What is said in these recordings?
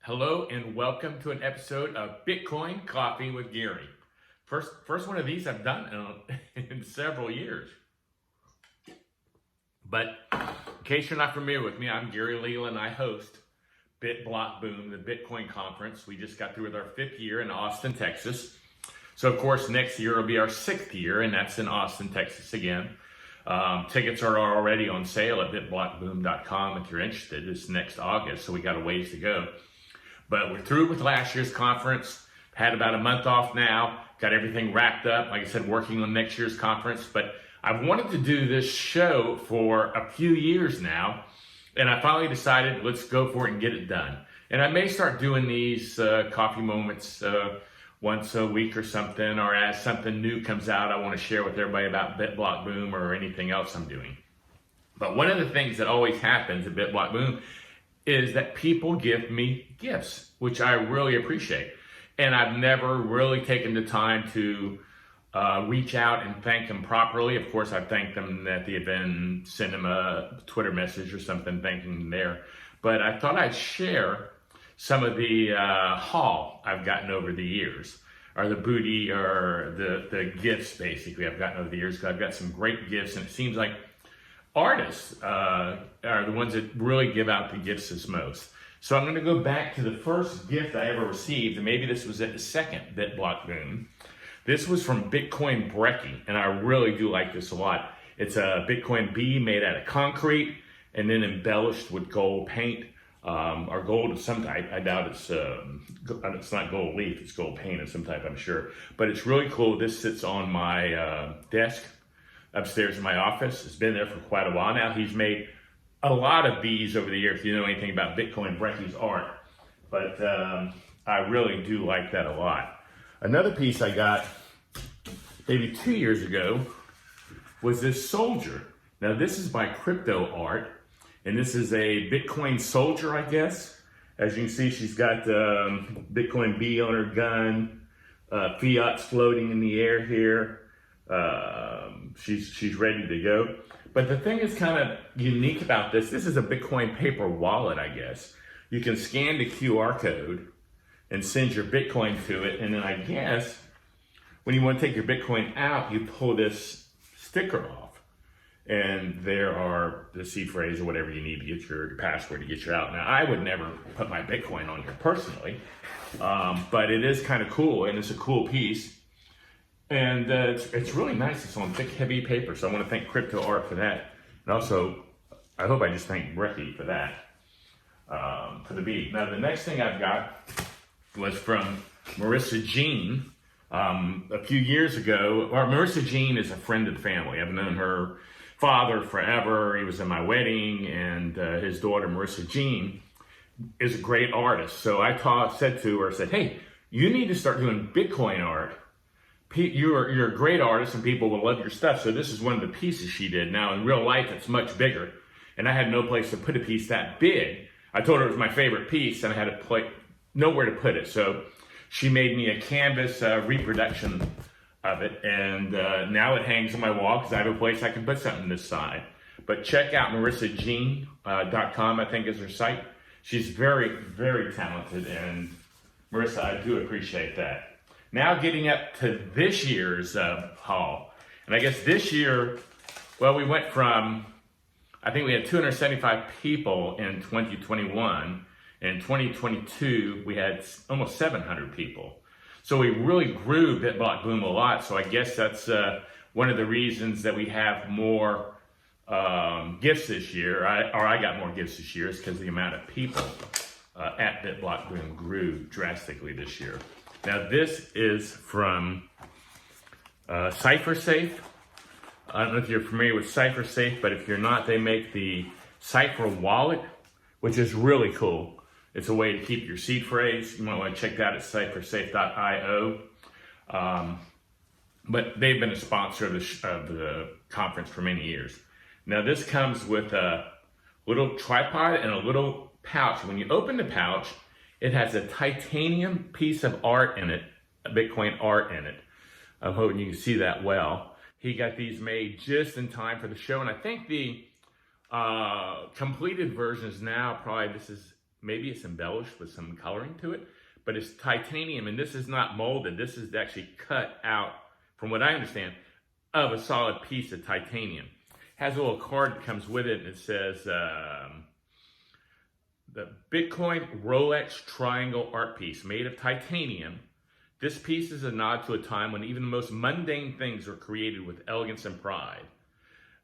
Hello and welcome to an episode of Bitcoin Coffee with Gary. First one of these I've done in several years. But in case you're not familiar with me, I'm Gary Leland. I host BitBlockBoom, the Bitcoin conference. We just got through with our 5th year in Austin, Texas. So of course next year will be our 6th year, and that's in Austin, Texas again. Tickets are already on sale at BitBlockBoom.com if you're interested. It's next August, so we got a ways to go. But we're through with last year's conference, had about a month off now, got everything wrapped up, like I said, working on next year's conference. But I've wanted to do this show for a few years now, and I finally decided, let's go for it and get it done. And I may start doing these coffee moments once a week or something, or as something new comes out, I want to share with everybody about BitBlockBoom or anything else I'm doing. But one of the things that always happens at BitBlockBoom is that people give me gifts, which I really appreciate. And I've never really taken the time to reach out and thank them properly. Of course, I thank them at the event and send them a Twitter message or something thanking them there. But I thought I'd share some of the haul I've gotten over the years, or the booty, or the gifts basically I've gotten over the years, because I've got some great gifts, and it seems like artists are the ones that really give out the gifts as most. So I'm going to go back to the first gift I ever received, and maybe this was at the second BitBlockBoom. This was from Bitcoin Brekkie, and I really do like this a lot. It's a Bitcoin B made out of concrete and then embellished with gold paint, or gold of some type. I doubt it's not gold leaf, it's gold paint of some type, I'm sure. But it's really cool. This sits on my desk upstairs in my office. It's been there for quite a while now. He's made a lot of these over the years, if you know anything about Bitcoin Brekkie's art. But I really do like that a lot. Another piece I got maybe 2 years ago was this soldier. Now this is by Crypto Art, and this is a Bitcoin soldier, I guess. As you can see, she's got Bitcoin B on her gun, fiat's floating in the air here. She's ready to go. But the thing that's kind of unique about this is a Bitcoin paper wallet, I guess. You can scan the QR code and send your Bitcoin to it, and then I guess when you want to take your Bitcoin out, you pull this sticker off, and there are the seed phrase or whatever you need to get your password to get you out. Now, I would never put my Bitcoin on here personally, but it is kind of cool, and it's a cool piece. And it's really nice. It's on thick, heavy paper. So I want to thank Crypto Art for that. And also, I hope I just thank Brekkie for that, for the beat. Now, the next thing I've got was from Marissa Jean. A few years ago, Marissa Jean is a friend of the family. I've known her father forever. He was at my wedding, and his daughter, Marissa Jean, is a great artist. So I said to her, hey, you need to start doing Bitcoin art. You're a great artist and people will love your stuff. So this is one of the pieces she did. Now in real life, it's much bigger. And I had no place to put a piece that big. I told her it was my favorite piece and I had nowhere to put it. So she made me a canvas reproduction of it. And now it hangs on my wall because I have a place I can put something this side. But check out MarissaJean.com, I think is her site. She's very, very talented. And Marissa, I do appreciate that. Now getting up to this year's haul. And I guess this year, well, we went from, I think we had 275 people in 2021. In 2022, we had almost 700 people. So we really grew BitBlockBoom a lot. So I guess that's one of the reasons that we have more gifts this year, I got more gifts this year, is because the amount of people at BitBlockBoom grew drastically this year. Now this is from CipherSafe. I don't know if you're familiar with CipherSafe, but if you're not, they make the Cipher wallet, which is really cool. It's a way to keep your seed phrase. You might want to check that at ciphersafe.io. But they've been a sponsor of the conference for many years. Now this comes with a little tripod and a little pouch. When you open the pouch, it has a titanium piece of art in it, Bitcoin art in it. I'm hoping you can see that well. He got these made just in time for the show, and I think the completed version is now probably, this is maybe it's embellished with some coloring to it, but it's titanium, and this is not molded. This is actually cut out, from what I understand, of a solid piece of titanium. Has a little card that comes with it, and it says the Bitcoin Rolex Triangle art piece made of titanium. This piece is a nod to a time when even the most mundane things were created with elegance and pride.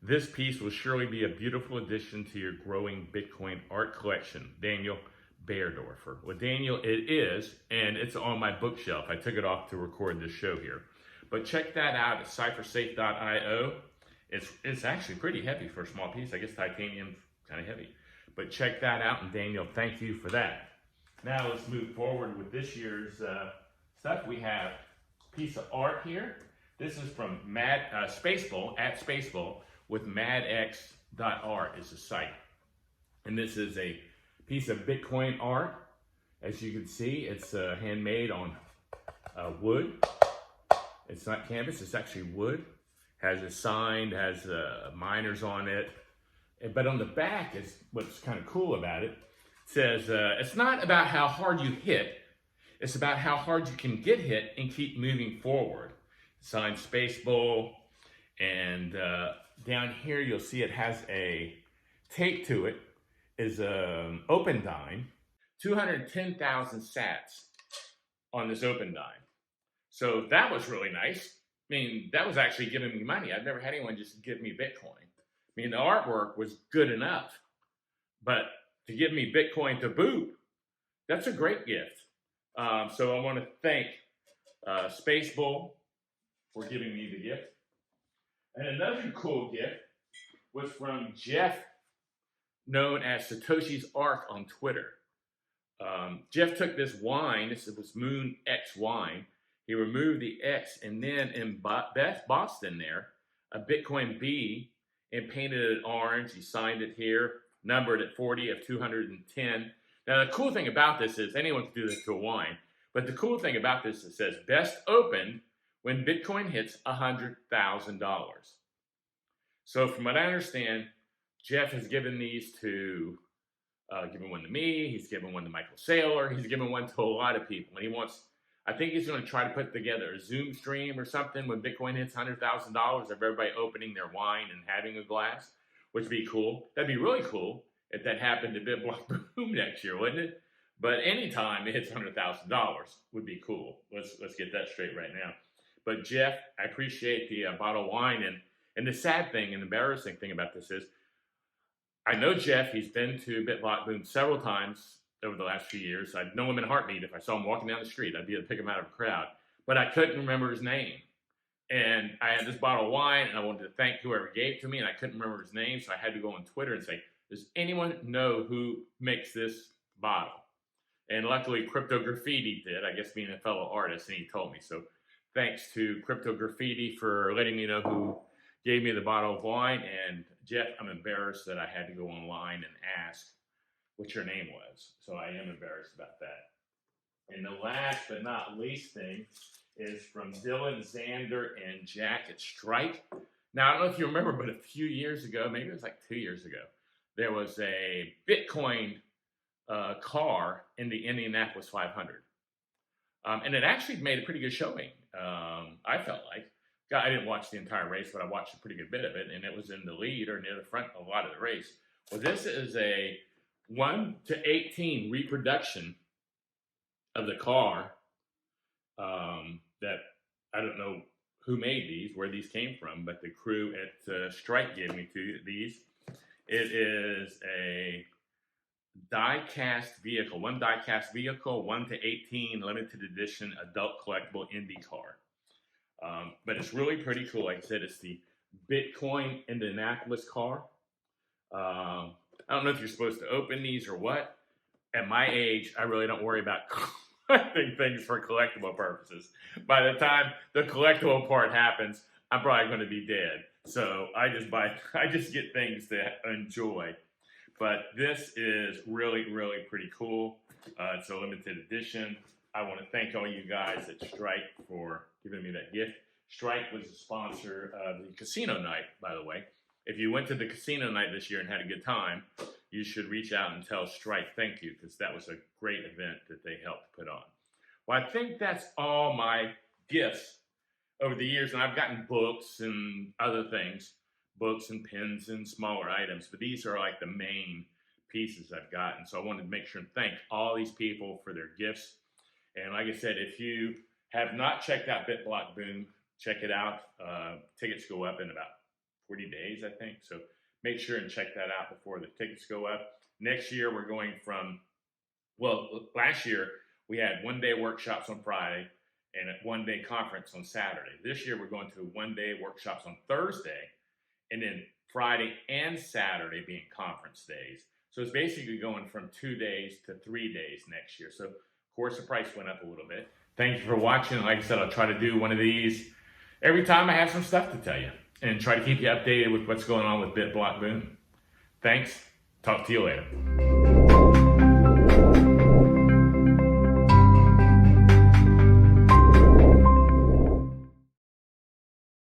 This piece will surely be a beautiful addition to your growing Bitcoin art collection. Daniel Bairdorfer. Well, Daniel, it is, and it's on my bookshelf. I took it off to record this show here. But check that out at cyphersafe.io. It's actually pretty heavy for a small piece. I guess titanium's kind of heavy. But check that out, and Daniel, thank you for that. Now let's move forward with this year's stuff. We have a piece of art here. This is from Spacebowl, at Spacebowl, with madx.art is the site. And this is a piece of Bitcoin art. As you can see, it's handmade on wood. It's not canvas, it's actually wood. Has a sign, has miners on it. But on the back is what's kind of cool about it. It says, it's not about how hard you hit, it's about how hard you can get hit and keep moving forward. Signed Spacebowl. And down here you'll see it has a tape to it, is an open dime, 210,000 sats on this open dime. So that was really nice. I mean, that was actually giving me money. I've never had anyone just give me Bitcoin. I mean, the artwork was good enough, but to give me Bitcoin to boot, that's a great gift. So I want to thank Spacebowl for giving me the gift. And another cool gift was from Jeff, known as Satoshi's Ark on Twitter. Jeff took this wine, this was Moon X wine. He removed the X, and then in Boston there, a Bitcoin B, and painted it orange. He signed it here, numbered at 40 of 210. Now the cool thing about this is anyone can do this to a wine, but the cool thing about this is it says best opened when Bitcoin hits $100,000. So from what I understand, Jeff has given these to, given one to me, he's given one to Michael Saylor, he's given one to a lot of people, and he wants, I think he's going to try to put together a Zoom stream or something when Bitcoin hits $100,000 of everybody opening their wine and having a glass, which would be cool. That'd be really cool if that happened to BitBlockBoom next year, wouldn't it? But anytime it hits $100,000 would be cool. Let's get that straight right now. But Jeff, I appreciate the bottle of wine. And the sad thing and embarrassing thing about this is, I know Jeff, he's been to BitBlockBoom several times over the last few years. I'd know him in a heartbeat. If I saw him walking down the street, I'd be able to pick him out of a crowd. But I couldn't remember his name. And I had this bottle of wine, and I wanted to thank whoever gave it to me, and I couldn't remember his name, so I had to go on Twitter and say, does anyone know who makes this bottle? And luckily, Crypto Graffiti did, I guess being a fellow artist, and he told me. So thanks to Crypto Graffiti for letting me know who gave me the bottle of wine. And Jeff, I'm embarrassed that I had to go online and ask what your name was. So I am embarrassed about that. And the last but not least thing is from Dylan, Xander, and Jack at Strike. Now, I don't know if you remember, but a few years ago, maybe it was like 2 years ago, there was a Bitcoin car in the Indianapolis 500. And it actually made a pretty good showing, I felt like. I didn't watch the entire race, but I watched a pretty good bit of it, and it was in the lead or near the front a lot of the race. Well, this is a 1:18 reproduction of the car that I don't know who made these, where these came from, but the crew at Strike gave me these. It is a die-cast vehicle, one die-cast vehicle, 1:18 limited edition adult collectible Indy car. But it's really pretty cool. Like I said, it's the Bitcoin Indianapolis car. I don't know if you're supposed to open these or what. At my age, I really don't worry about collecting things for collectible purposes. By the time the collectible part happens, I'm probably going to be dead. So I just get things to enjoy. But this is really, really pretty cool. It's a limited edition. I want to thank all you guys at Strike for giving me that gift. Strike was a sponsor of the casino night, by the way. If you went to the casino night this year and had a good time, you should reach out and tell Strike thank you, because that was a great event that they helped put on. Well, I think that's all my gifts over the years, and I've gotten books and other things, books and pens and smaller items, but these are like the main pieces I've gotten. So I wanted to make sure and thank all these people for their gifts. And like I said, if you have not checked out BitBlockBoom, check it out. Tickets go up in about 40 days, I think. So make sure and check that out before the tickets go up. Next year, we're going from, well, last year, we had one-day workshops on Friday and a one-day conference on Saturday. This year, we're going to one-day workshops on Thursday, and then Friday and Saturday being conference days. So it's basically going from 2 days to 3 days next year. So, of course, the price went up a little bit. Thank you for watching. Like I said, I'll try to do one of these every time I have some stuff to tell you and try to keep you updated with what's going on with BitBlockBoom. Thanks. Talk to you later.